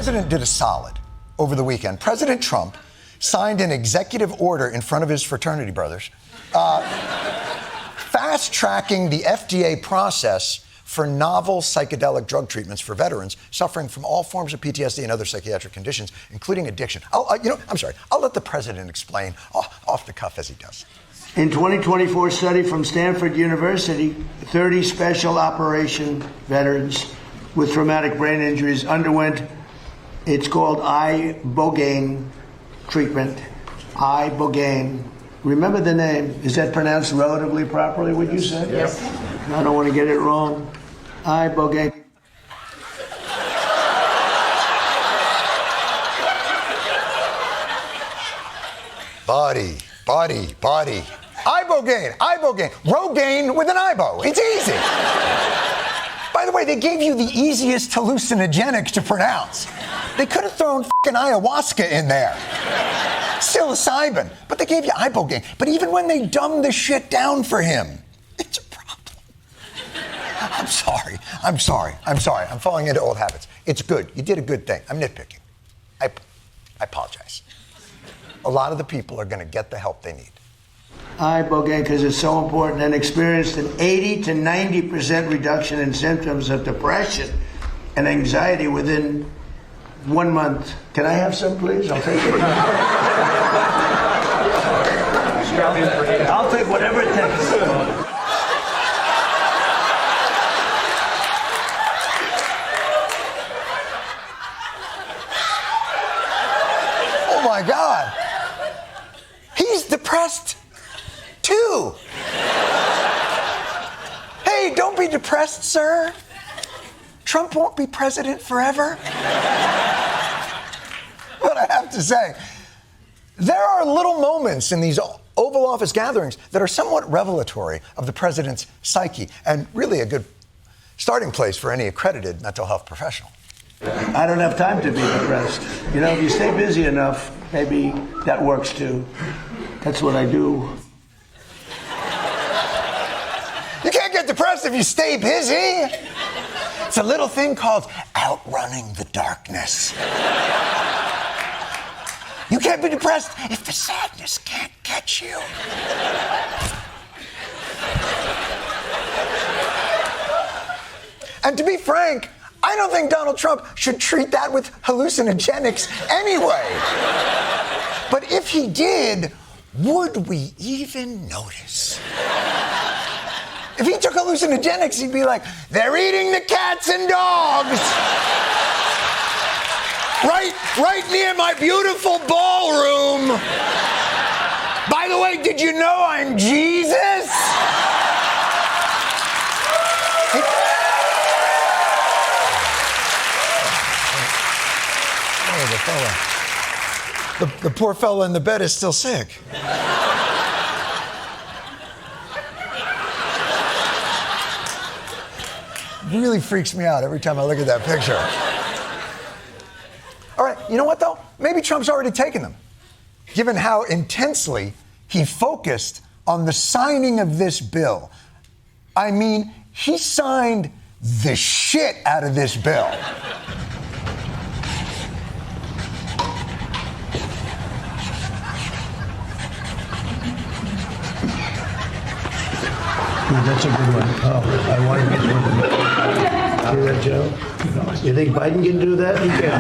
president did a solid over the weekend. President Trump signed an executive order in front of his fraternity brothers, fast-tracking the FDA process for novel psychedelic drug treatments for veterans suffering from all forms of PTSD and other psychiatric conditions, including addiction. I'll let the president explain off the cuff as he does. In 2024 study from Stanford University, 30 special operation veterans with traumatic brain injuries underwent, it's called ibogaine treatment. Ibogaine. Remember the name. Is that pronounced relatively properly, would you say? Yes. I don't want to get it wrong. Ibogaine. Body. Ibogaine. Rogaine with an ibo. It's easy. By the way, they gave you the easiest hallucinogenic to pronounce. They could have thrown fucking ayahuasca in there. Psilocybin. But they gave you ibogaine. But even when they dumbed the shit down for him, it's a problem. I'm sorry. I'm falling into old habits. It's good. You did a good thing. I'm nitpicking. I apologize. A lot of the people are going to get the help they need. Ibogaine, because it's so important, and experienced an 80 to 90% reduction in symptoms of depression and anxiety within 1 month. Can I have some, please? I'll take it. I'll take whatever it takes. Oh my God. He's depressed too. Hey, don't be depressed, sir. Trump won't be president forever. But I have to say, there are little moments in these Oval Office gatherings that are somewhat revelatory of the president's psyche, and really a good starting place for any accredited mental health professional. I don't have time to be depressed. You know, if you stay busy enough, maybe that works too. That's what I do. You can't get depressed if you stay busy. It's a little thing called outrunning the darkness. You can't be depressed if the sadness can't catch you. And to be frank, I don't think Donald Trump should treat that with hallucinogenics anyway. But if he did, would we even notice? If he took hallucinogenics, he'd be like, they're eating the cats and dogs. Right near my beautiful ballroom. By the way, did you know I'm Jesus? Oh, the fella. The poor fella in the bed is still sick. It really freaks me out every time I look at that picture. All right, you know what, though? Maybe Trump's already taken them, given how intensely he focused on the signing of this bill. I mean, he signed the shit out of this bill. Ooh, that's a good one. Oh, I want to get one. See that, Joe? You think Biden can do that? He can.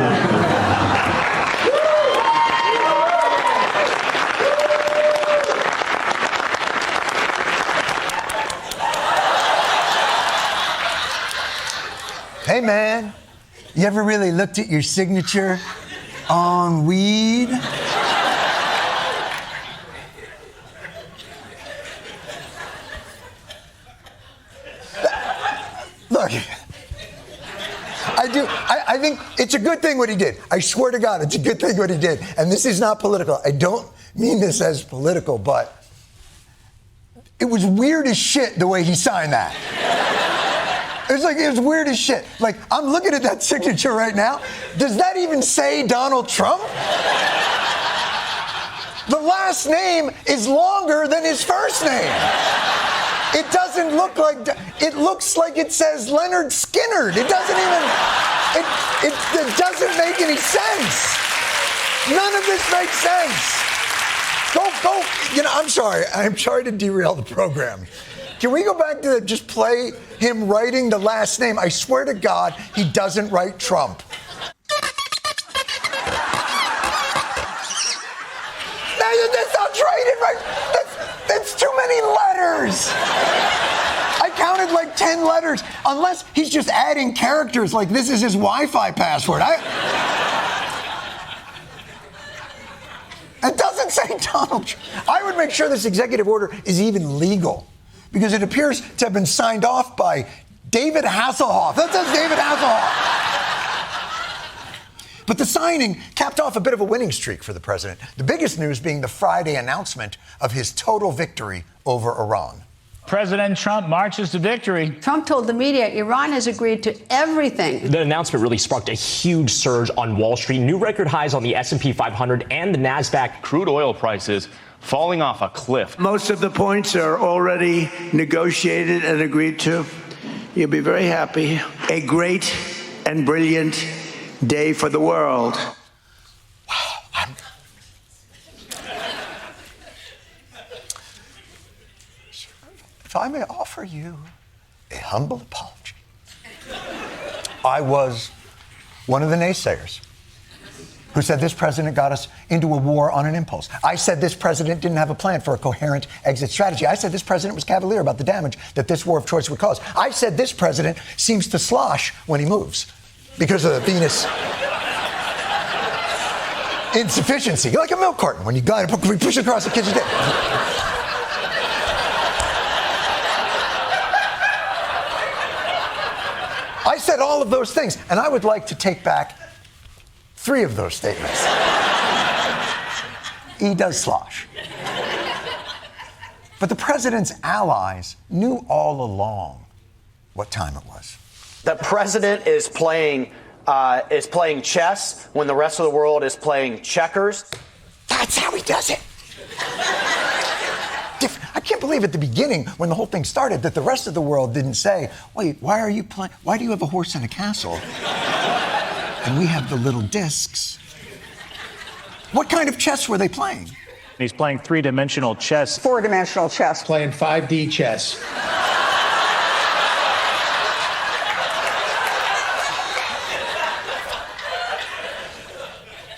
Hey, man, you ever really looked at your signature on weed? Look, I think it's a good thing what he did. I swear to God, it's a good thing what he did. And this is not political. I don't mean this as political, but it was weird as shit the way he signed that. It was weird as shit. Like, I'm looking at that signature right now. Does that even say Donald Trump? The last name is longer than his first name. It doesn't look like, it looks like it says Leonard Skinner. It doesn't even... It doesn't make any sense. None of this makes sense. Go. I'm sorry to derail the program. Can we go back to just play him writing the last name? I swear to God, he doesn't write Trump. That's not right. That's too many letters. I counted like 10 letters. Unless he's just adding characters like this is his Wi-Fi password. It doesn't say Donald Trump. I would make sure this executive order is even legal because it appears to have been signed off by David Hasselhoff. That says David Hasselhoff. But the signing capped off a bit of a winning streak for the president. The biggest news being the Friday announcement of his total victory over Iran. President Trump marches to victory. Trump told the media Iran has agreed to everything. The announcement really sparked a huge surge on Wall Street. New record highs on the S&P 500 and the NASDAQ. Crude oil prices falling off a cliff. Most of the points are already negotiated and agreed to. You'll be very happy. A great and brilliant day for the world. Wow. If I may offer you a humble apology. I was one of the naysayers who said this president got us into a war on an impulse. I said this president didn't have a plan for a coherent exit strategy. I said this president was cavalier about the damage that this war of choice would cause. I said this president seems to slosh when he moves because of the Venus insufficiency. You're like a milk carton when you got to push it across the kitchen table. I said all of those things, and I would like to take back 3 of those statements. He does slosh. But the president's allies knew all along what time it was. The president is playing chess when the rest of the world is playing checkers. That's how he does it. I can't believe at the beginning, when the whole thing started, that the rest of the world didn't say, wait, why do you have a horse in a castle? And we have the little discs. What kind of chess were they playing? He's playing 3-dimensional chess. 4-dimensional chess. Playing 5D chess.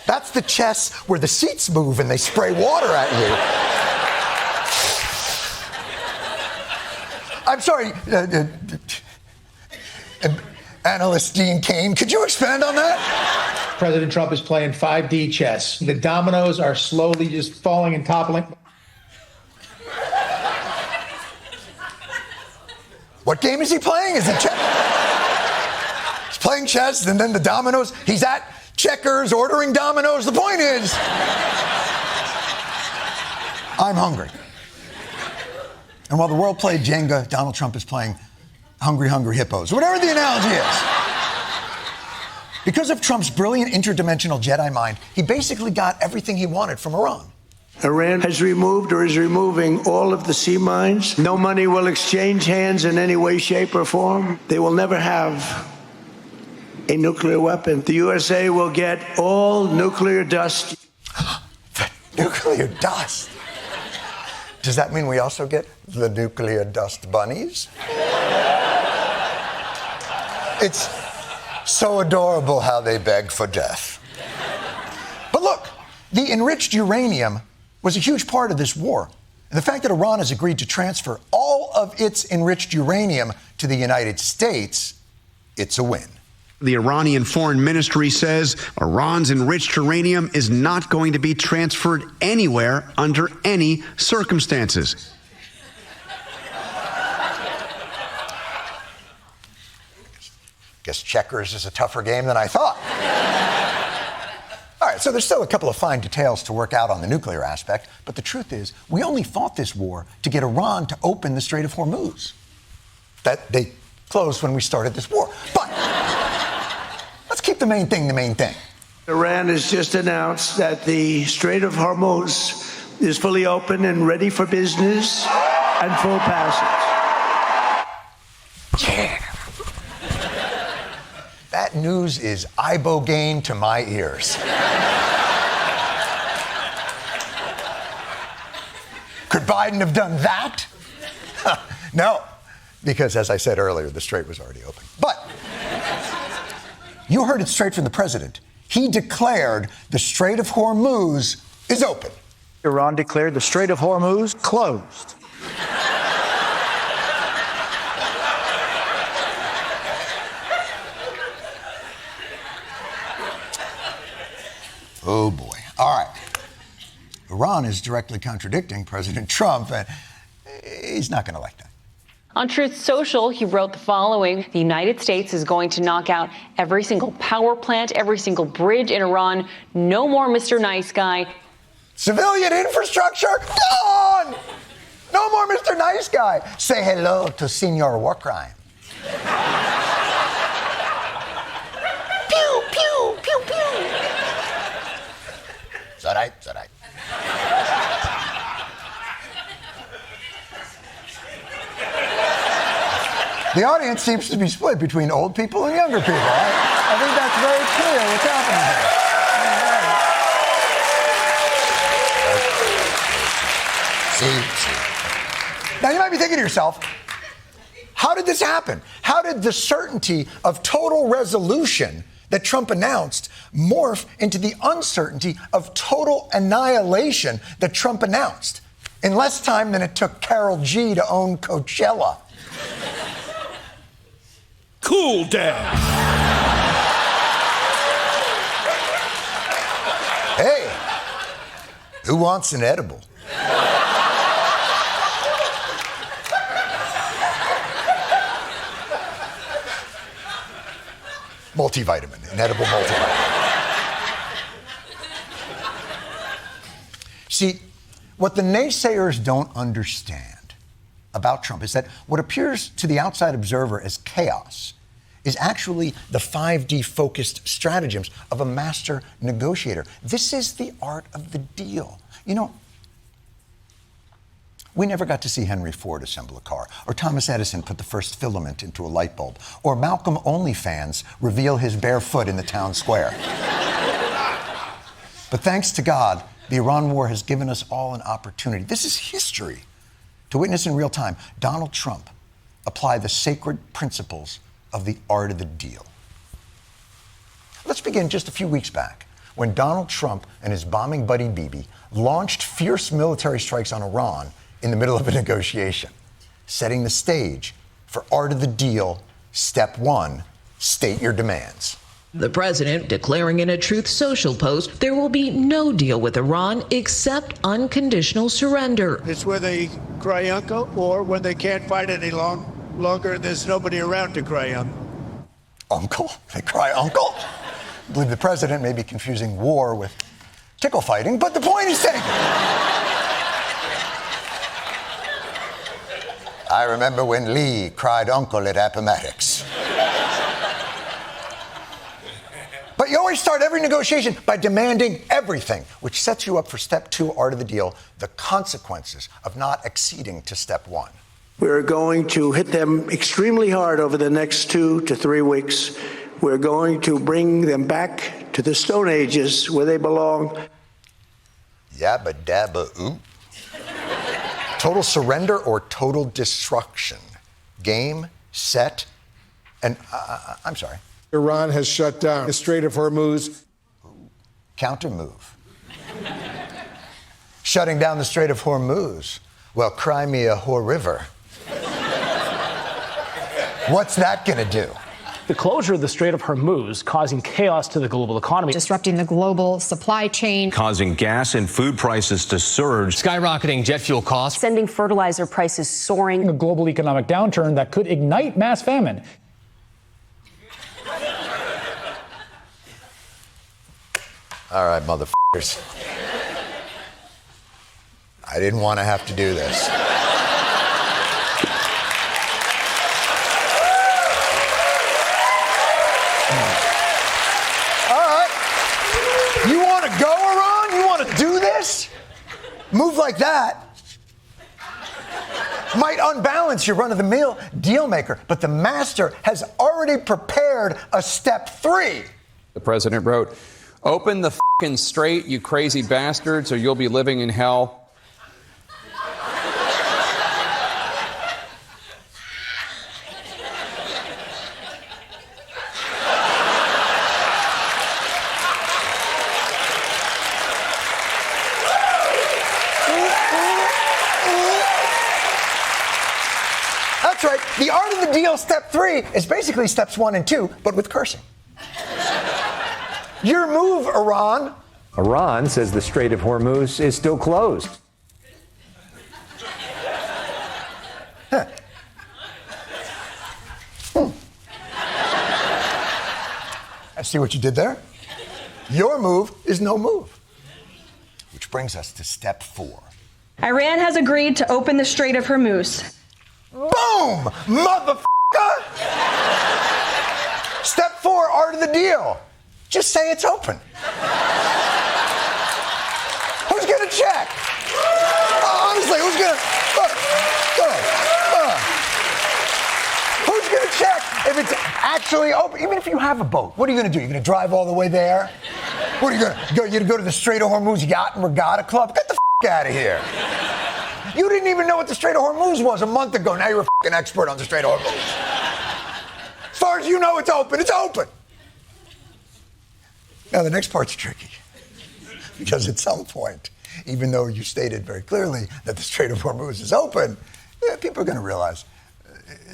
That's the chess where the seats move and they spray water at you. I'm sorry, Analyst Dean Cain, could you expand on that? President Trump is playing 5D chess. The dominoes are slowly just falling and toppling. What game is he playing? Is it chess? He's playing chess, and then the dominoes. He's at checkers, ordering dominoes. The point is, I'm hungry. And while the world played Jenga, Donald Trump is playing Hungry, Hungry Hippos, whatever the analogy is. Because of Trump's brilliant interdimensional Jedi mind, he basically got everything he wanted from Iran. Iran has removed or is removing all of the sea mines. No money will exchange hands in any way, shape, or form. They will never have a nuclear weapon. The USA will get all nuclear dust. The nuclear dust? Does that mean we also get the nuclear dust bunnies? It's so adorable how they beg for death. But look, the enriched uranium was a huge part of this war. And the fact that Iran has agreed to transfer all of its enriched uranium to the United States, it's a win. The Iranian Foreign Ministry says Iran's enriched uranium is not going to be transferred anywhere under any circumstances. Guess checkers is a tougher game than I thought. All right, so there's still a couple of fine details to work out on the nuclear aspect, but the truth is, we only fought this war to get Iran to open the Strait of Hormuz. That they closed when we started this war. But let's keep the main thing the main thing. Iran has just announced that the Strait of Hormuz is fully open and ready for business and full passage. Yeah. That news is ibogaine to my ears. Could Biden have done that? No, because as I said earlier, the strait was already open. But you heard it straight from the president. He declared the Strait of Hormuz is open. Iran declared the Strait of Hormuz closed. Oh, boy. All right. Iran is directly contradicting President Trump, and he's not going to like that. On Truth Social, he wrote the following: the United States is going to knock out every single power plant, every single bridge in Iran. No more Mr. Nice Guy. Civilian infrastructure gone! No more Mr. Nice Guy. Say hello to Senior War Crime. Pew, pew, pew, pew. It's all right, it's all right. The audience seems to be split between old people and younger people. I think that's very clear what's happening here. See. Now you might be thinking to yourself, how did this happen? How did the certainty of total resolution that Trump announced morph into the uncertainty of total annihilation that Trump announced in less time than it took Karol G to own Coachella? Cool down. Hey, who wants an edible? Multivitamin, an edible multivitamin. See, what the naysayers don't understand about Trump is that what appears to the outside observer as chaos is actually the 5D focused stratagems of a master negotiator. This is the art of the deal. You know, we never got to see Henry Ford assemble a car, or Thomas Edison put the first filament into a light bulb, or Malcolm OnlyFans reveal his bare foot in the town square. But thanks to God, the Iran war has given us all an opportunity. This is history. To witness in real time Donald Trump apply the sacred principles of the art of the deal. Let's begin just a few weeks back when Donald Trump and his bombing buddy Bibi launched fierce military strikes on Iran in the middle of a negotiation, setting the stage for art of the deal. Step 1, state your demands. The president declaring in a Truth Social post there will be no deal with Iran except unconditional surrender. It's where they cry uncle, or when they can't fight any longer and there's nobody around to cry uncle. Uncle? They cry uncle? I believe the president may be confusing war with tickle fighting, but the point is taken. I remember when Lee cried uncle at Appomattox. But you always start every negotiation by demanding everything, which sets you up for step 2, art of the deal, the consequences of not acceding to step 1. We're going to hit them extremely hard over the next 2 to 3 weeks. We're going to bring them back to the Stone Ages where they belong. Yabba dabba oop. Total surrender or total destruction? Game, set, and I'm sorry. Iran has shut down the Strait of Hormuz. Counter move. Shutting down the Strait of Hormuz. Well, cry me a whore river. What's that going to do? The closure of the Strait of Hormuz causing chaos to the global economy. Disrupting the global supply chain. Causing gas and food prices to surge. Skyrocketing jet fuel costs. Sending fertilizer prices soaring. A global economic downturn that could ignite mass famine. All right, motherfuckers. I didn't want to have to do this. All right. You want to go, Iran? You want to do this? Move like that. might unbalance your run-of-the-mill deal maker, but the master has already prepared a step 3. The president wrote, "Open the f***ing straight, you crazy bastards, or you'll be living in hell." That's right. The art of the deal, step 3, is basically steps 1 and 2, but with cursing. Your move, Iran. Iran says the Strait of Hormuz is still closed. Huh. I see what you did there. Your move is no move. Which brings us to step 4. Iran has agreed to open the Strait of Hormuz. Boom! Motherfucker! Step 4, art of the deal. Just say it's open. Who's gonna check? Honestly, who's gonna... Who's gonna check if it's actually open? Even if you have a boat, what are you gonna do? You're gonna drive all the way there? What are you gonna go? You're gonna go to the Strait of Hormuz Yacht and Regatta Club? Get the out of here. You didn't even know what the Strait of Hormuz was a month ago. Now you're a f***ing expert on the Strait of Hormuz. As far as you know, it's open. It's open. Now, the next part's tricky. Because at some point, even though you stated very clearly that the Strait of Hormuz is open, people are going to realize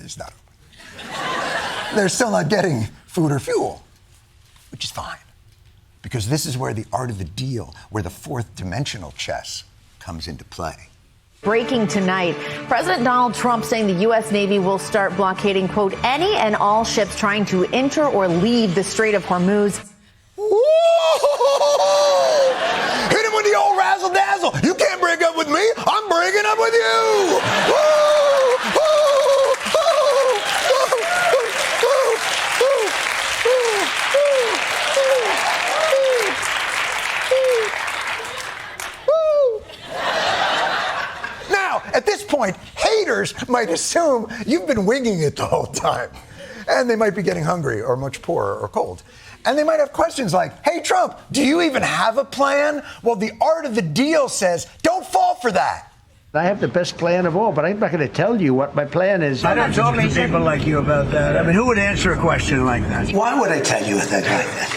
it's not open. They're still not getting food or fuel, which is fine. Because this is where the art of the deal, where the fourth dimensional chess comes into play. Breaking tonight, President Donald Trump saying the U.S. Navy will start blockading, quote, any and all ships trying to enter or leave the Strait of Hormuz. Woo! Hit him with the old razzle-dazzle. You can't break up with me. I'm breaking up with you. Woo! Now, at this point, haters might assume you've been winging it the whole time. And they might be getting hungry or much poorer or cold. And they might have questions like, hey, Trump, do you even have a plan? Well, the art of the deal says, don't fall for that. I have the best plan of all, but I'm not going to tell you what my plan is. I don't talk to people like you about that. I mean, who would answer a question like that? Why would I tell you that like that?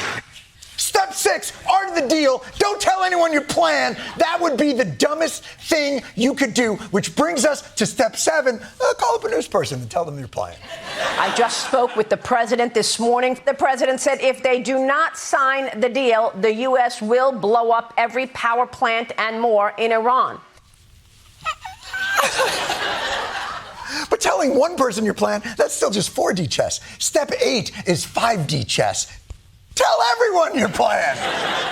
Step 6, art of the deal. Don't tell anyone your plan. That would be the dumbest thing you could do, which brings us to step 7. Call up a news person and tell them your plan. I just spoke with the president this morning. The president said if they do not sign the deal, the U.S. will blow up every power plant and more in Iran. But telling one person your plan, that's still just 4D chess. Step 8 is 5D chess. Tell everyone your plan.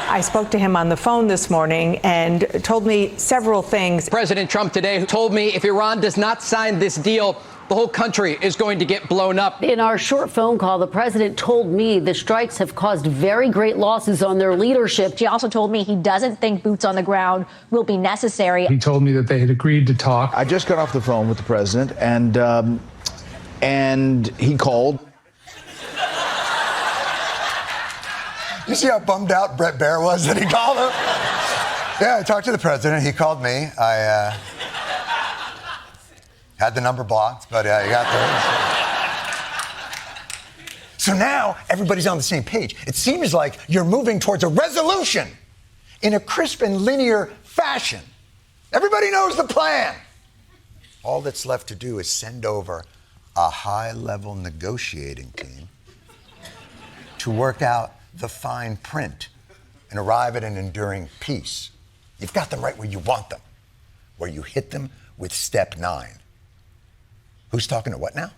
I spoke to him on the phone this morning and told me several things. President Trump today told me if Iran does not sign this deal, the whole country is going to get blown up. In our short phone call, the president told me the strikes have caused very great losses on their leadership. He also told me he doesn't think boots on the ground will be necessary. He told me that they had agreed to talk. I just got off the phone with the president, and he called. You see how bummed out Brett Baer was that he called him? Yeah, I talked to the president. He called me. I had the number blocked, but he got there. So now everybody's on the same page. It seems like you're moving towards a resolution in a crisp and linear fashion. Everybody knows the plan. All that's left to do is send over a high-level negotiating team to work out the fine print and arrive at an enduring peace. You've got them right where you want them, where you hit them with step 9. Who's talking to what now?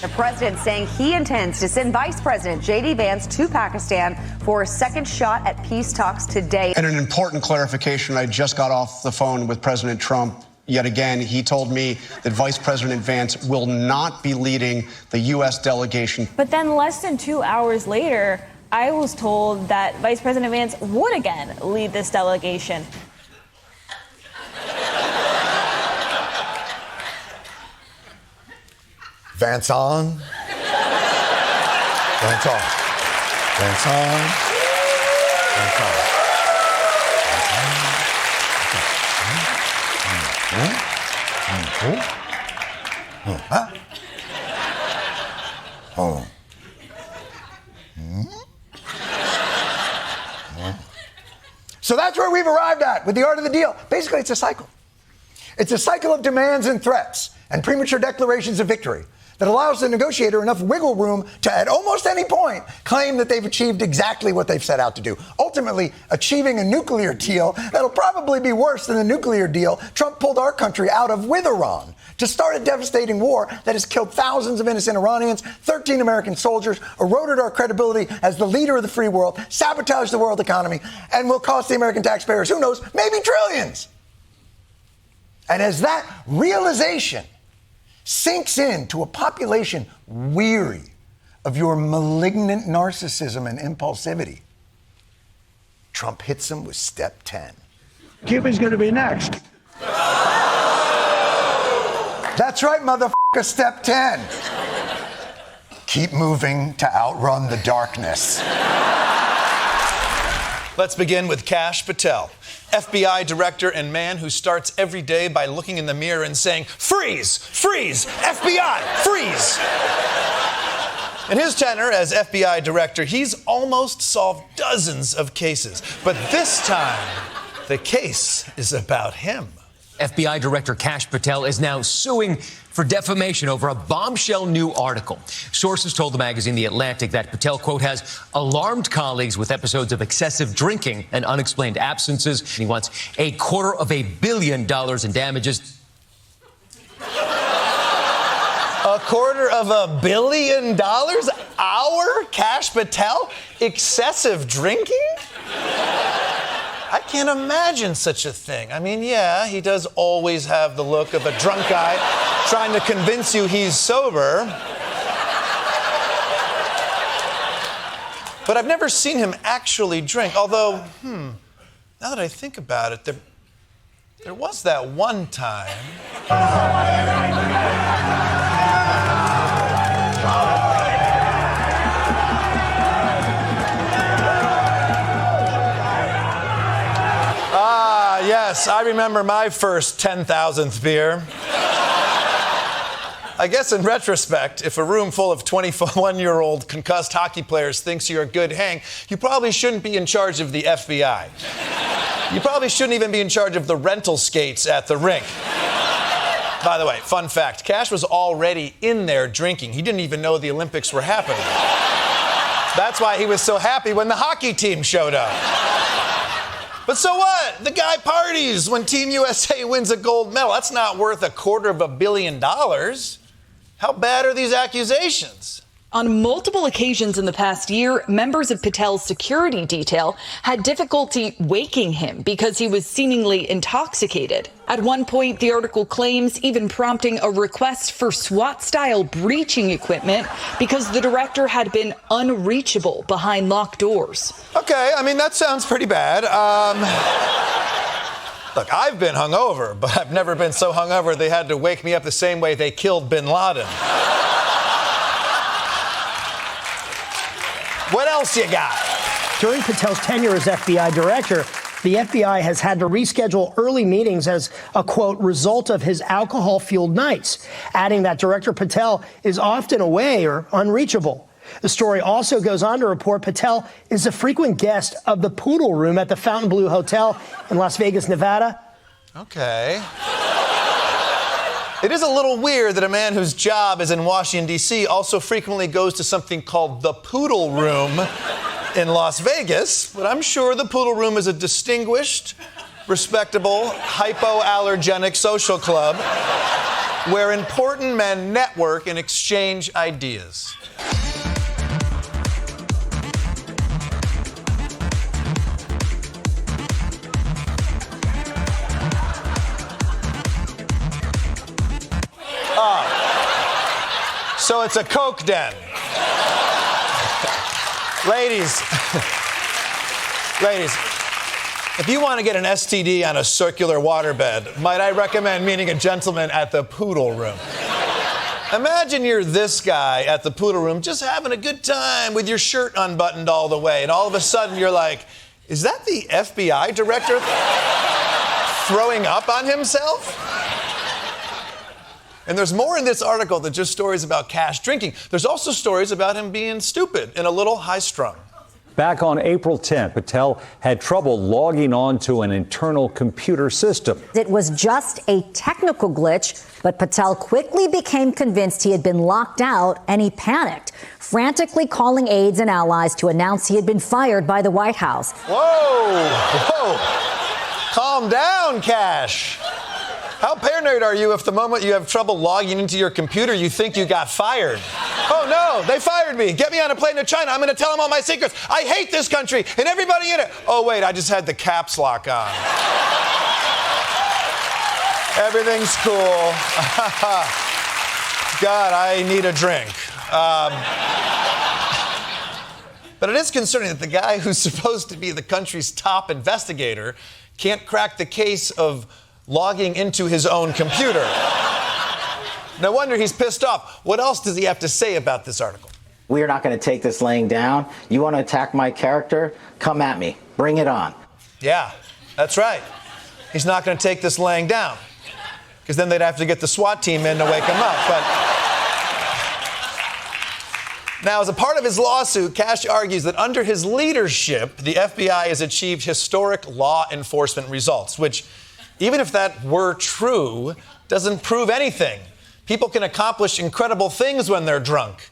The president saying he intends to send Vice President J.D. Vance to Pakistan for a second shot at peace talks today. And an important clarification, I just got off the phone with President Trump. Yet again, he told me that Vice President Vance will not be leading the U.S. delegation. But then less than 2 hours later, I was told that Vice President Vance would again lead this delegation. Vance on. Vance off. Vance on. Vance off. Huh? Oh. So that's where we've arrived at with the art of the deal. Basically, it's a cycle. It's a cycle of demands and threats and premature declarations of victory that allows the negotiator enough wiggle room to, at almost any point, claim that they've achieved exactly what they've set out to do. Ultimately, achieving a nuclear deal that'll probably be worse than the nuclear deal Trump pulled our country out of with Iran to start a devastating war that has killed thousands of innocent Iranians, 13 American soldiers, eroded our credibility as the leader of the free world, sabotaged the world economy, and will cost the American taxpayers, who knows, maybe trillions. And as that realization sinks into a population weary of your malignant narcissism and impulsivity, Trump hits them with step 10. Cuba's going to be next. That's right, motherfucker, step 10. Keep moving to outrun the darkness. Let's begin with Kash Patel, FBI Director and man who starts every day by looking in the mirror and saying, "Freeze! Freeze! FBI! Freeze!" In his tenure as FBI Director, he's almost solved dozens of cases. But this time, the case is about him. FBI Director Kash Patel is now suing for defamation over a bombshell new article. Sources told the magazine The Atlantic that Patel, quote, has alarmed colleagues with episodes of excessive drinking and unexplained absences. He wants $250 million in damages. $250 million? Our Kash Patel? Excessive drinking? I can't imagine such a thing. I mean, yeah, he does always have the look of a drunk guy trying to convince you he's sober. But I've never seen him actually drink. Although, now that I think about it, there was that one time. Yes, I remember my first 10,000th beer. I guess in retrospect, if a room full of 21-year-old concussed hockey players thinks you're a good hang, you probably shouldn't be in charge of the FBI. You probably shouldn't even be in charge of the rental skates at the rink. By the way, fun fact, Kash was already in there drinking. He didn't even know the Olympics were happening. That's why he was so happy when the hockey team showed up. But so what? The guy parties when Team USA wins a gold medal. That's not worth $250 million. How bad are these accusations? On multiple occasions in the past year, members of Patel's security detail had difficulty waking him because he was seemingly intoxicated. At one point, the article claims even prompting a request for SWAT-style breaching equipment because the director had been unreachable behind locked doors. Okay, I mean, that sounds pretty bad. Look, I've been hungover, but I've never been so hungover they had to wake me up the same way they killed bin Laden. What else you got? During Patel's tenure as FBI director, the FBI has had to reschedule early meetings as a, quote, result of his alcohol-fueled nights, adding that Director Patel is often away or unreachable. The story also goes on to report Patel is a frequent guest of the Poodle Room at the Fontainebleau Hotel in Las Vegas, Nevada. Okay. It is a little weird that a man whose job is in Washington, D.C. also frequently goes to something called the Poodle Room in Las Vegas, but I'm sure the Poodle Room is a distinguished, respectable, hypoallergenic social club where important men network and exchange ideas. So it's a Coke den. Ladies, if you want to get an STD on a circular waterbed, might I recommend meeting a gentleman at the Poodle Room? Imagine you're this guy at the poodle room just having a good time with your shirt unbuttoned all the way, and all of a sudden you're like, is that the FBI director throwing up on himself? And there's more in this article than just stories about Kash drinking. There's also stories about him being stupid and a little high-strung. Back on April 10th, Patel had trouble logging on to an internal computer system. It was just a technical glitch, but Patel quickly became convinced he had been locked out, and he panicked, frantically calling aides and allies to announce he had been fired by the White House. Whoa! Calm down, Kash. How paranoid are you if the moment you have trouble logging into your computer, you think you got fired? Oh, no, they fired me. Get me on a plane to China. I'm going to tell them all my secrets. I hate this country and everybody in it. Oh, wait, I just had the caps lock on. Everything's cool. God, I need a drink. But it is concerning that the guy who's supposed to be the country's top investigator can't crack the case of logging into his own computer. No wonder he's pissed off. What else does he have to say about this article? We are not going to take this laying down. You want to attack my character? Come at me. Bring it on. Yeah, that's right. He's not going to take this laying down, because then they'd have to get the SWAT team in to wake him up. But now, as a part of his lawsuit, Kash argues that under his leadership, the FBI has achieved historic law enforcement results, which, even if that were true, doesn't prove anything. People can accomplish incredible things when they're drunk.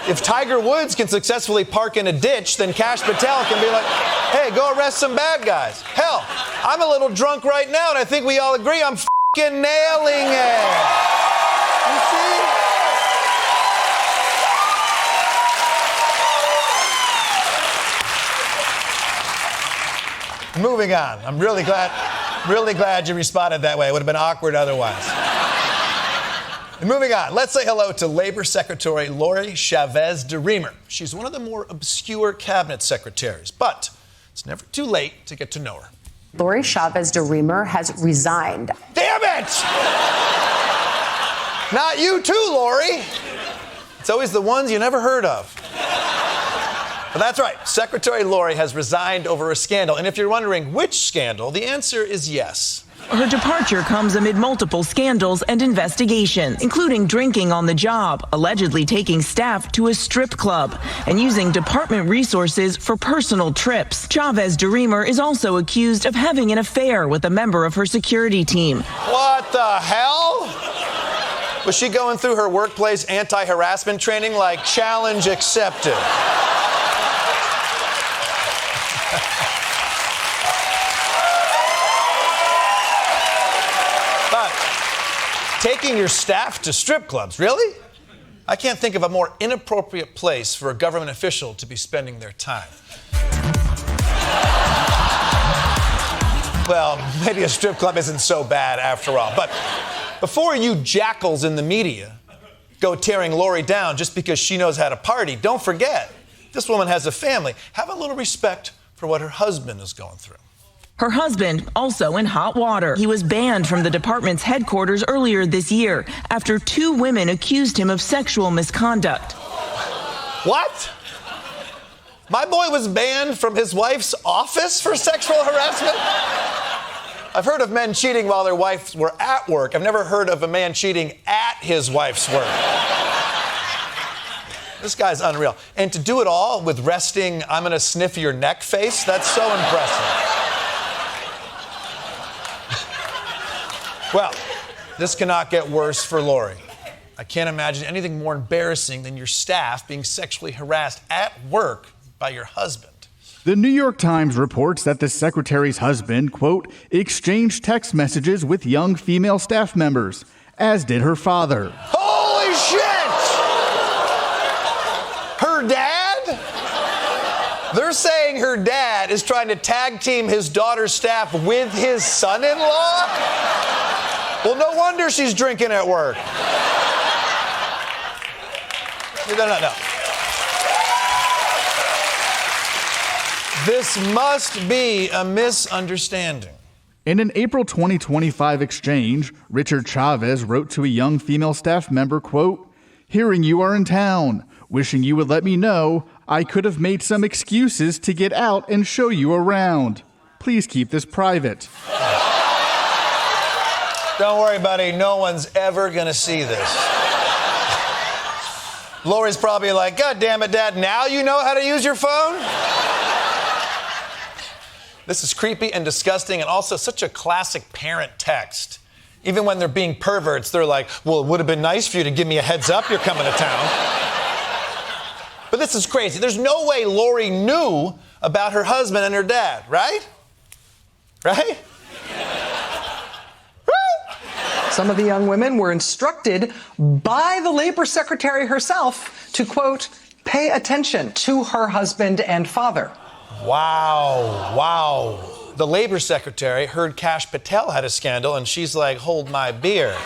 If Tiger Woods can successfully park in a ditch, then Kash Patel can be like, hey, go arrest some bad guys. Hell, I'm a little drunk right now, and I think we all agree I'm f***ing nailing it. You see? Moving on. I'm really glad you responded that way. It would have been awkward otherwise. Moving on, let's say hello to Labor Secretary Lori Chavez-DeRemer. She's one of the more obscure cabinet secretaries, but it's never too late to get to know her. Lori Chavez-DeRemer has resigned. Damn it! Not you too, Lori. It's always the ones you never heard of. But that's right. Secretary Lori has resigned over a scandal. And if you're wondering which scandal, the answer is yes. Her departure comes amid multiple scandals and investigations, including drinking on the job, allegedly taking staff to a strip club, and using department resources for personal trips. Chavez-DeRemer is also accused of having an affair with a member of her security team. What the hell? Was she going through her workplace anti-harassment training like challenge accepted? Taking your staff to strip clubs, really? I can't think of a more inappropriate place for a government official to be spending their time. Well, maybe a strip club isn't so bad after all. But before you jackals in the media go tearing Lori down just because she knows how to party, don't forget, this woman has a family. Have a little respect for what her husband is going through. Her husband also in hot water. He was banned from the department's headquarters earlier this year after 2 women accused him of sexual misconduct. What? My boy was banned from his wife's office for sexual harassment? I've heard of men cheating while their wives were at work. I've never heard of a man cheating at his wife's work. This guy's unreal. And to do it all with resting, I'm gonna sniff your neck face, that's so impressive. Well, this cannot get worse for Lori. I can't imagine anything more embarrassing than your staff being sexually harassed at work by your husband. The New York Times reports that the secretary's husband, quote, exchanged text messages with young female staff members, as did her father. Holy shit! Her dad? They're saying her dad is trying to tag team his daughter's staff with his son-in-law? Well, no wonder she's drinking at work. No. This must be a misunderstanding. In an April 2025 exchange, Richard Chavez wrote to a young female staff member, quote, Hearing you are in town. Wishing you would let me know. I could have made some excuses to get out and show you around. Please keep this private. Don't worry, buddy. No one's ever going to see this. Lori's probably like, God damn it, Dad, now you know how to use your phone? This is creepy and disgusting and also such a classic parent text. Even when they're being perverts, they're like, well, it would have been nice for you to give me a heads up you're coming to town. But this is crazy. There's no way Lori knew about her husband and her dad, right? Right? Some of the young women were instructed by the labor secretary herself to, quote, pay attention to her husband and father. Wow. The labor secretary heard Kash Patel had a scandal, and she's like, hold my beer.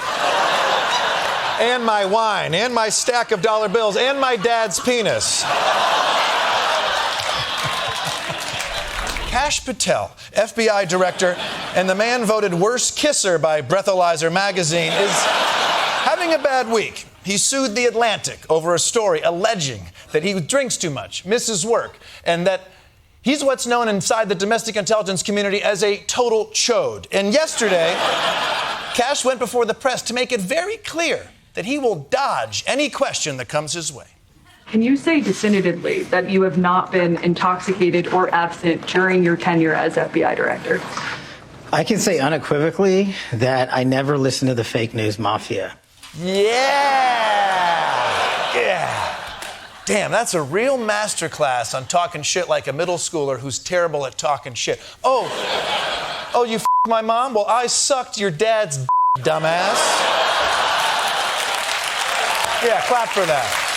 And my wine, and my stack of dollar bills, and my dad's penis. Kash Patel, FBI Director, and the man voted worst kisser by Breathalyzer magazine, is having a bad week. He sued The Atlantic over a story alleging that he drinks too much, misses work, and that he's what's known inside the domestic intelligence community as a total chode. And yesterday, Kash went before the press to make it very clear that he will dodge any question that comes his way. Can you say definitively that you have not been intoxicated or absent during your tenure as FBI director? I can say unequivocally that I never listened to the fake news mafia. Yeah. Damn, that's a real masterclass on talking shit like a middle schooler who's terrible at talking shit. Oh, you f***ed my mom? Well, I sucked your dad's dumbass. Yeah, clap for that.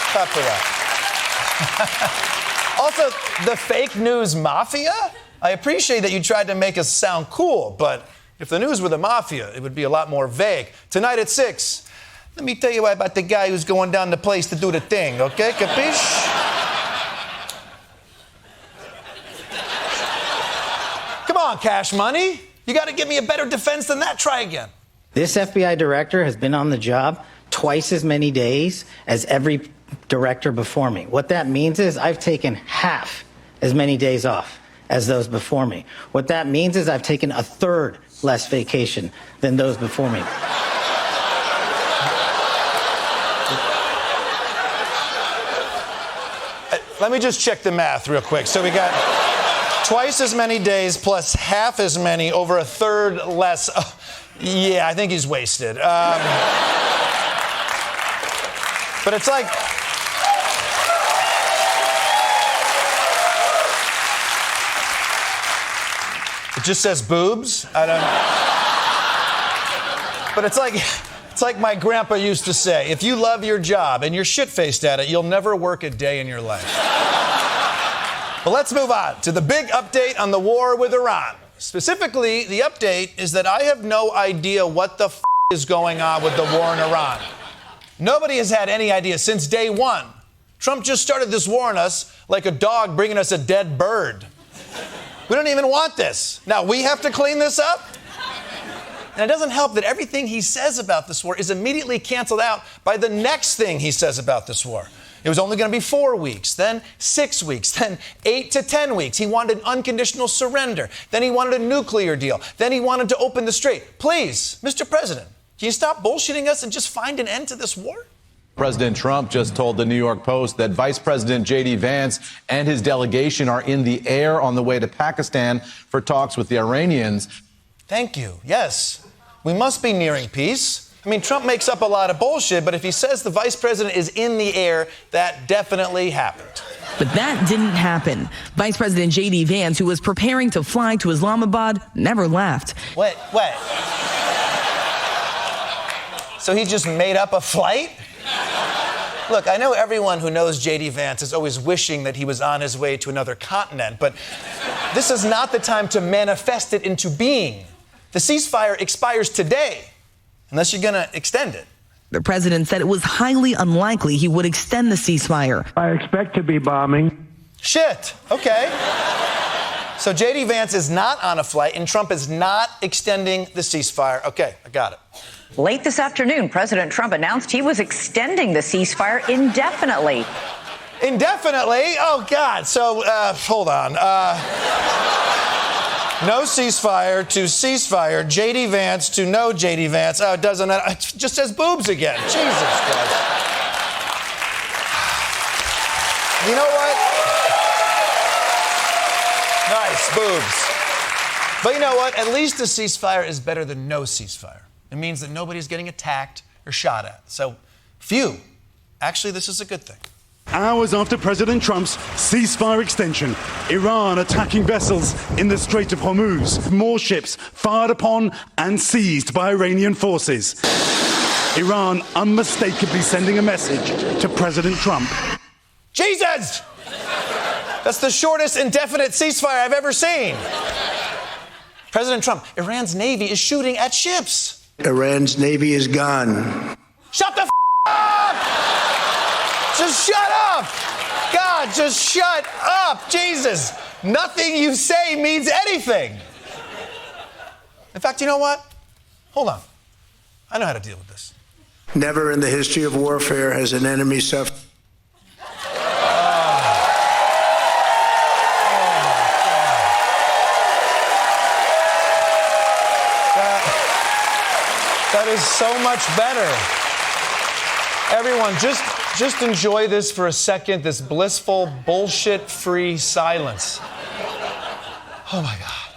Also, the fake news mafia? I appreciate that you tried to make us sound cool, but if the news were the mafia, it would be a lot more vague. Tonight at 6, let me tell you about the guy who's going down the place to do the thing, okay? Capiche? Come on, Cash Money. You got to give me a better defense than that. Try again. This FBI director has been on the job twice as many days as every director before me. What that means is I've taken half as many days off as those before me. What that means is I've taken a third less vacation than those before me. Let me just check the math real quick. So we got twice as many days plus half as many over a third less. Yeah, I think he's wasted. But it's like, it just says boobs. I don't know. But it's like my grandpa used to say, if you love your job and you're shit-faced at it, you'll never work a day in your life. But let's move on to the big update on the war with Iran. Specifically, the update is that I have no idea what the is going on with the war in Iran. Nobody has had any idea since day one. Trump just started this war on us like a dog bringing us a dead bird. We don't even want this. Now we have to clean this up? And it doesn't help that everything he says about this war is immediately canceled out by the next thing he says about this war. It was only going to be 4 weeks, then 6 weeks, then 8 to 10 weeks. He wanted unconditional surrender. Then he wanted a nuclear deal. Then he wanted to open the strait. Please, Mr. President, can you stop bullshitting us and just find an end to this war? President Trump just told the New York Post that Vice President J.D. Vance and his delegation are in the air on the way to Pakistan for talks with the Iranians. Thank you. Yes, we must be nearing peace. I mean, Trump makes up a lot of bullshit, but if he says the vice president is in the air, that definitely happened. But that didn't happen. Vice President J.D. Vance, who was preparing to fly to Islamabad, never left. Wait. So he just made up a flight? Look, I know everyone who knows J.D. Vance is always wishing that he was on his way to another continent, but this is not the time to manifest it into being. The ceasefire expires today, unless you're going to extend it. The president said it was highly unlikely he would extend the ceasefire. I expect to be bombing. Shit. Okay. So J.D. Vance is not on a flight, and Trump is not extending the ceasefire. Okay, I got it. Late this afternoon, President Trump announced he was extending the ceasefire indefinitely. Indefinitely? Oh, God. So, hold on. No ceasefire to ceasefire. J.D. Vance to no J.D. Vance. Oh, it doesn't matter. It just says boobs again. Jesus Christ. You know what? Nice, boobs. But you know what? At least a ceasefire is better than no ceasefire. It means that nobody's getting attacked or shot at. So, phew. Actually, this is a good thing. Hours after President Trump's ceasefire extension, Iran attacking vessels in the Strait of Hormuz. More ships fired upon and seized by Iranian forces. Iran unmistakably sending a message to President Trump. Jesus! That's the shortest indefinite ceasefire I've ever seen. President Trump, Iran's Navy is shooting at ships. Iran's Navy is gone. Shut the up! Just shut up! God, just shut up! Jesus! Nothing you say means anything. In fact, you know what? Hold on. I know how to deal with this. Never in the history of warfare has an enemy suffered. That is so much better. Everyone, just enjoy this for a second, this blissful, bullshit-free silence. Oh, my God.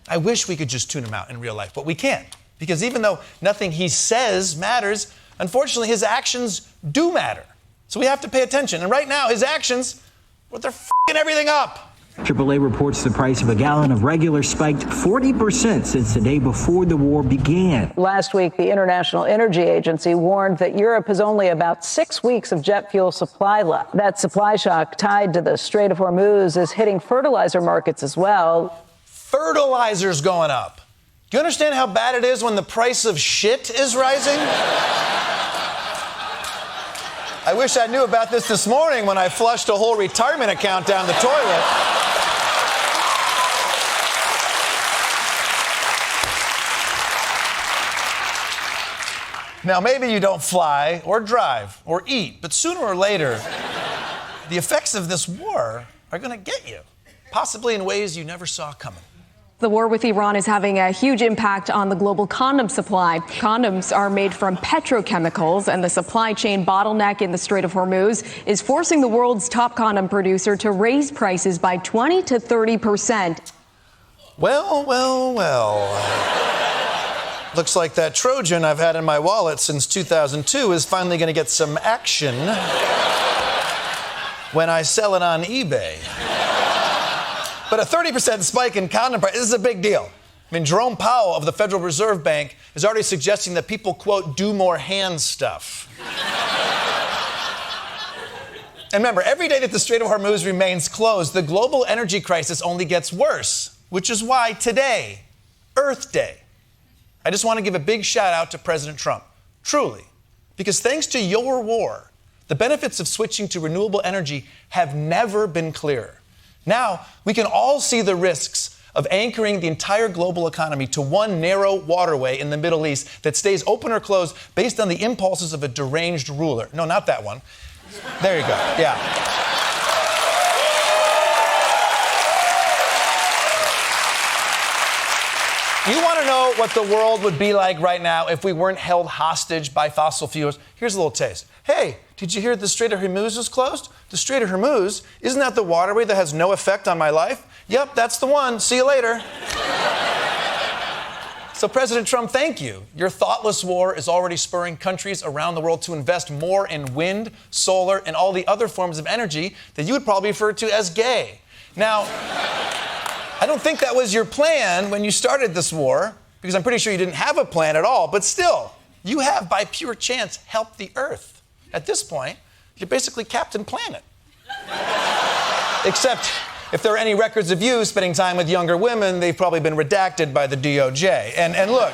I wish we could just tune him out in real life, but we can't. Because even though nothing he says matters, unfortunately, his actions do matter. So we have to pay attention. And right now, his actions, well, they're f***ing everything up. AAA reports the price of a gallon of regular spiked 40% since the day before the war began. Last week, the International Energy Agency warned that Europe has only about 6 weeks of jet fuel supply left. That supply shock tied to the Strait of Hormuz is hitting fertilizer markets as well. Fertilizer's going up. Do you understand how bad it is when the price of shit is rising? I wish I knew about this morning when I flushed a whole retirement account down the toilet. Now, maybe you don't fly or drive or eat, but sooner or later, the effects of this war are going to get you, possibly in ways you never saw coming. The war with Iran is having a huge impact on the global condom supply. Condoms are made from petrochemicals, and the supply chain bottleneck in the Strait of Hormuz is forcing the world's top condom producer to raise prices by 20 to 30%. Well. Looks like that Trojan I've had in my wallet since 2002 is finally going to get some action when I sell it on eBay. But a 30% spike in condom price, this is a big deal. I mean, Jerome Powell of the Federal Reserve Bank is already suggesting that people, quote, do more hand stuff. And remember, every day that the Strait of Hormuz remains closed, the global energy crisis only gets worse, which is why today, Earth Day, I just want to give a big shout out to President Trump, truly, because thanks to your war, the benefits of switching to renewable energy have never been clearer. Now, we can all see the risks of anchoring the entire global economy to one narrow waterway in the Middle East that stays open or closed based on the impulses of a deranged ruler. No, not that one. There you go. Yeah. You want to know what the world would be like right now if we weren't held hostage by fossil fuels? Here's a little taste. Hey, did you hear the Strait of Hormuz is closed? The Strait of Hormuz, isn't that the waterway that has no effect on my life? Yep, that's the one. See you later. So, President Trump, thank you. Your thoughtless war is already spurring countries around the world to invest more in wind, solar, and all the other forms of energy that you would probably refer to as gay. Now, I don't think that was your plan when you started this war, because I'm pretty sure you didn't have a plan at all, but still, you have, by pure chance, helped the Earth. At this point, you're basically Captain Planet. Except, if there are any records of you spending time with younger women, they've probably been redacted by the DOJ. And look,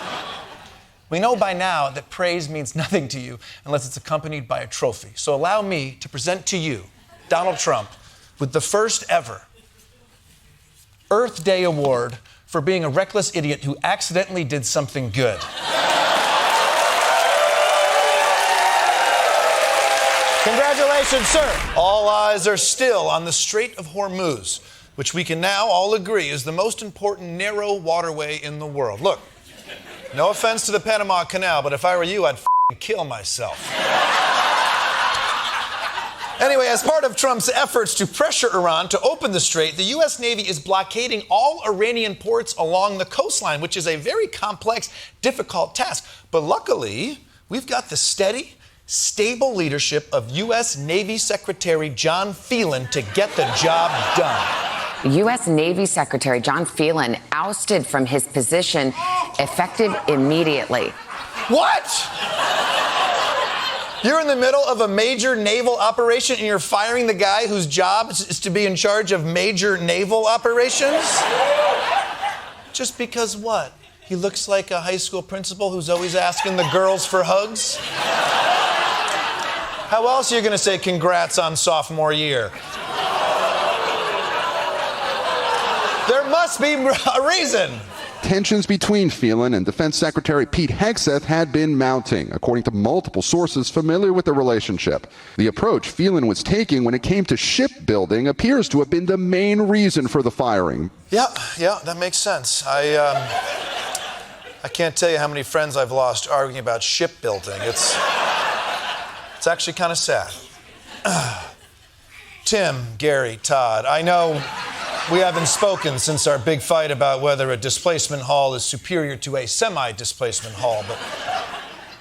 we know by now that praise means nothing to you unless it's accompanied by a trophy. So allow me to present to you, Donald Trump, with the first ever Earth Day Award for being a reckless idiot who accidentally did something good. Congratulations, sir. All eyes are still on the Strait of Hormuz, which we can now all agree is the most important narrow waterway in the world. Look, no offense to the Panama Canal, but if I were you, I'd kill myself. Anyway, as part of Trump's efforts to pressure Iran to open the strait, the U.S. Navy is blockading all Iranian ports along the coastline, which is a very complex, difficult task. But luckily, we've got the steady, stable leadership of U.S. Navy Secretary John Phelan to get the job done. U.S. Navy Secretary John Phelan ousted from his position effective immediately. What? You're in the middle of a major naval operation and you're firing the guy whose job is to be in charge of major naval operations? Just because what? He looks like a high school principal who's always asking the girls for hugs? How else are you going to say congrats on sophomore year? There must be a reason. Tensions between Phelan and Defense Secretary Pete Hegseth had been mounting, according to multiple sources familiar with the relationship. The approach Phelan was taking when it came to shipbuilding appears to have been the main reason for the firing. Yeah, that makes sense. I can't tell you how many friends I've lost arguing about shipbuilding. It's actually kind of sad. Tim, Gary, Todd, I know we haven't spoken since our big fight about whether a displacement hull is superior to a semi-displacement hull, but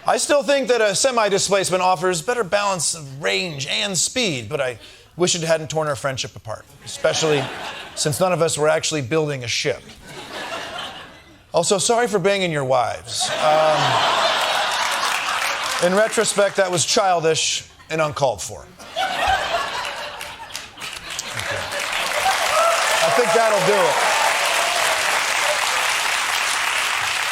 I still think that a semi-displacement offers better balance of range and speed, but I wish it hadn't torn our friendship apart, especially since none of us were actually building a ship. Also, sorry for banging your wives. In retrospect, that was childish and uncalled for. I think that'll do it.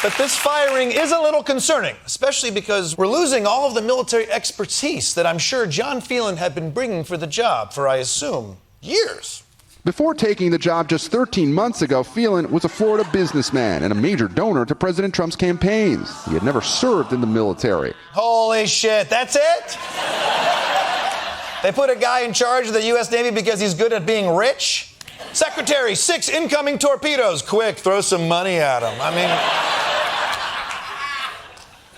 But this firing is a little concerning, especially because we're losing all of the military expertise that I'm sure John Phelan had been bringing for the job for, I assume, years. Before taking the job just 13 months ago, Phelan was a Florida businessman and a major donor to President Trump's campaigns. He had never served in the military. Holy shit, that's it? They put a guy in charge of the U.S. Navy because he's good at being rich? Secretary, 6 incoming torpedoes. Quick, throw some money at him. I mean...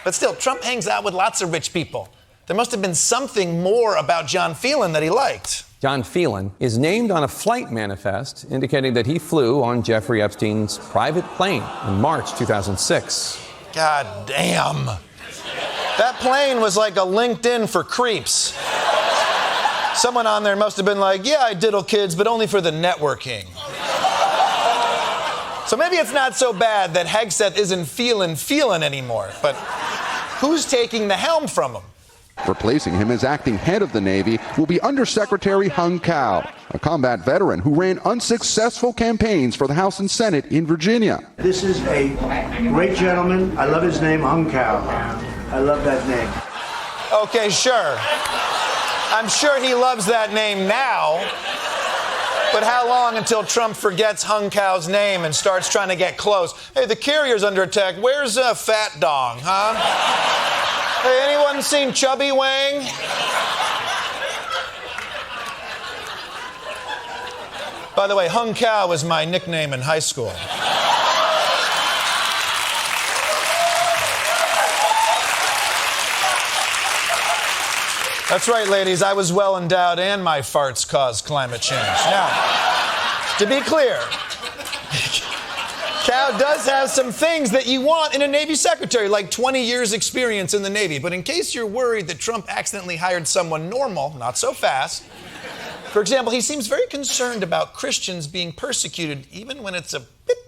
But still, Trump hangs out with lots of rich people. There must have been something more about John Phelan that he liked. John Phelan is named on a flight manifest indicating that he flew on Jeffrey Epstein's private plane in March 2006. God damn. That plane was like a LinkedIn for creeps. Someone on there must have been like, yeah, I diddle kids, but only for the networking. So maybe it's not so bad that Hegseth isn't Phelan anymore, but who's taking the helm from him? Replacing him as acting head of the Navy will be Undersecretary Hung Cao, a combat veteran who ran unsuccessful campaigns for the House and Senate in Virginia. This is a great gentleman. I love his name, Hung Cao. I love that name. Okay, sure. I'm sure he loves that name now. But how long until Trump forgets Hung Cao's name and starts trying to get close? Hey, the carrier's under attack. Where's Fat Dong, huh? Hey, anyone seen Chubby Wang? By the way, Hung Cao was my nickname in high school. That's right, ladies. I was well endowed and my farts caused climate change. Now, to be clear, Cao does have some things that you want in a Navy secretary, like 20 years experience in the Navy. But in case you're worried that Trump accidentally hired someone normal, not so fast. For example, he seems very concerned about Christians being persecuted, even when it's a bit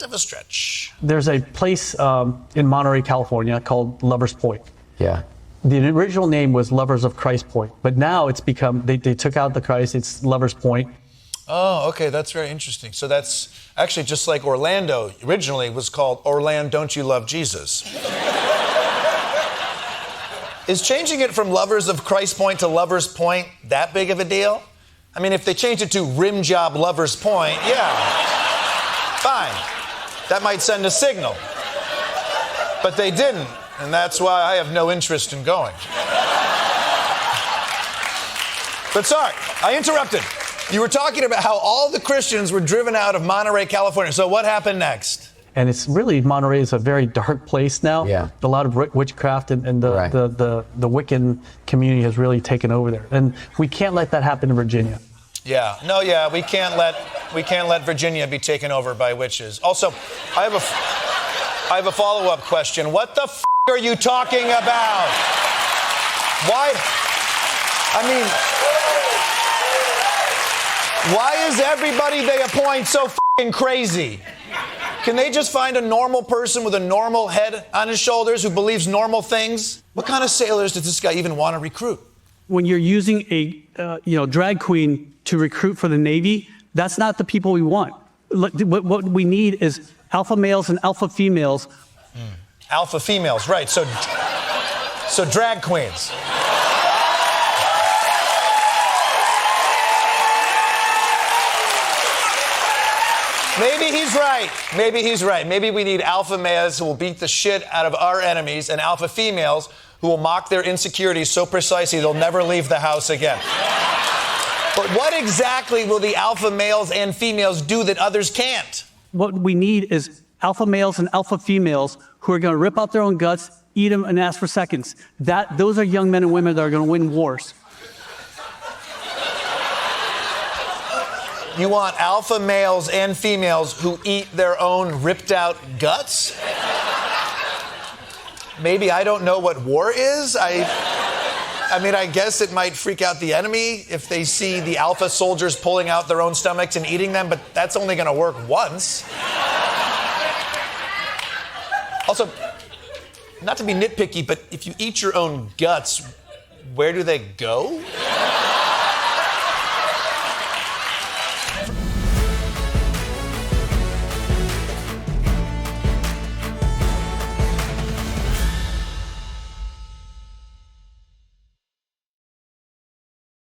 of a stretch. There's a place in Monterey, California called Lovers Point. Yeah. The original name was Lovers of Christ Point, but now it's become, they took out the Christ, it's Lovers Point. Oh, okay, that's very interesting. So that's actually just like Orlando originally was called Orlando, Don't You Love Jesus? Is changing it from Lovers of Christ Point to Lovers Point that big of a deal? I mean, if they changed it to Rim Job Lovers Point, yeah, fine. That might send a signal. But they didn't. And that's why I have no interest in going. But sorry, I interrupted. You were talking about how all the Christians were driven out of Monterey, California. So what happened next? And it's really, Monterey is a very dark place now. Yeah. A lot of witchcraft and the Wiccan community has really taken over there. And we can't let that happen in Virginia. Yeah. No, yeah, we can't let Virginia be taken over by witches. Also, I have a follow-up question. What the f*** are you talking about? Why? I mean, why is everybody they appoint so f***ing crazy? Can they just find a normal person with a normal head on his shoulders who believes normal things? What kind of sailors does this guy even want to recruit? When you're using a drag queen to recruit for the Navy, that's not the people we want. What we need is alpha males and alpha females. Alpha females, right. So drag queens. Maybe he's right. Maybe we need alpha males who will beat the shit out of our enemies and alpha females who will mock their insecurities so precisely they'll never leave the house again. But what exactly will the alpha males and females do that others can't? What we need is alpha males and alpha females who are going to rip out their own guts, eat them, and ask for seconds. Those are young men and women that are going to win wars. You want alpha males and females who eat their own ripped out guts? Maybe I don't know what war is. I mean, I guess it might freak out the enemy if they see the alpha soldiers pulling out their own stomachs and eating them, but that's only going to work once. Also, not to be nitpicky, but if you eat your own guts, where do they go?